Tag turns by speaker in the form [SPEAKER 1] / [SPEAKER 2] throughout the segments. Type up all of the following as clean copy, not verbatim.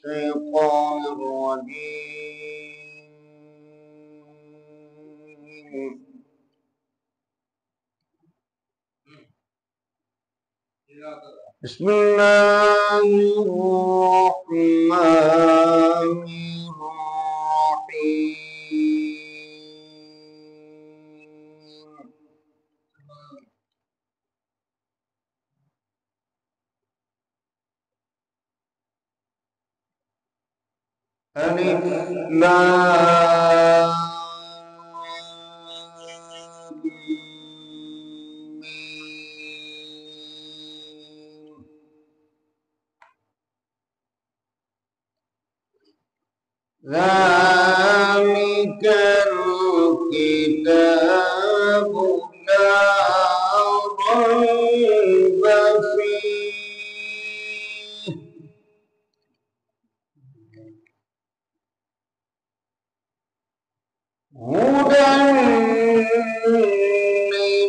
[SPEAKER 1] الشيطان الرجيم. بسم الله الرحمن الرحيم. ألف لام ميم. ذلك الكتاب لا ريب فيه هدى للمتقين.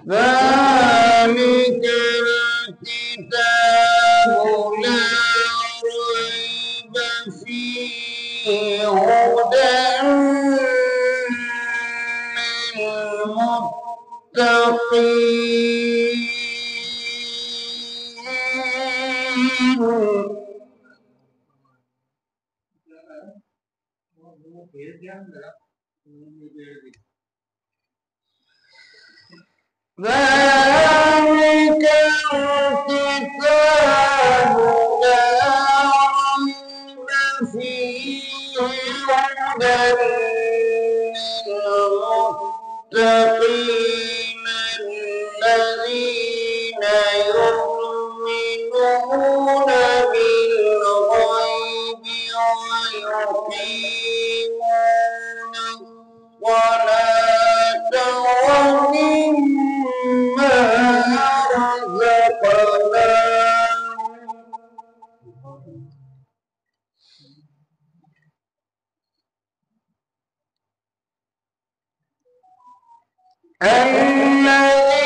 [SPEAKER 1] ذلك الكتاب لا ريب فيه هدى للمتقين. ذلك الكتاب لا ريب فيه هدى للمتقين الذين يؤمنون بالغيب ويقيمون الصلاة ومما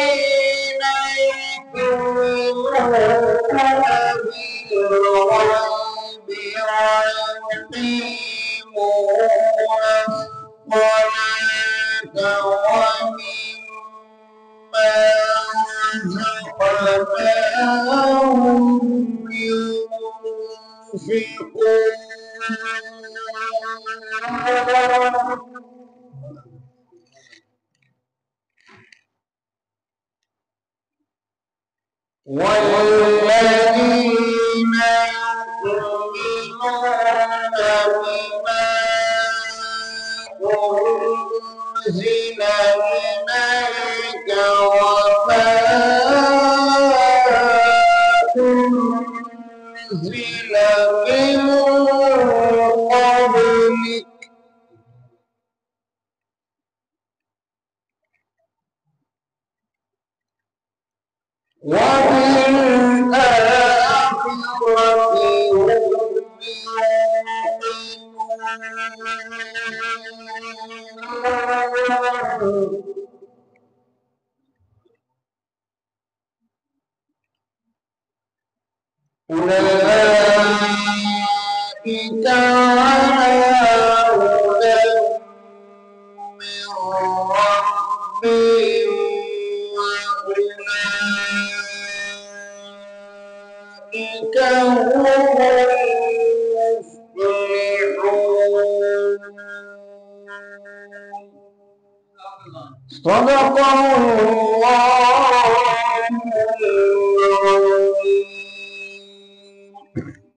[SPEAKER 1] الذين يؤمنون بالغيب ويقيمون الصلاة ومما رزقناهم ينفقون. والذين يؤمنون بما أنزل إليك وما أنزل من قبلك وبالآخرة هم يوقنون. أولئك على هدى من ربهم وأولئك هم المفلحون. صدق الله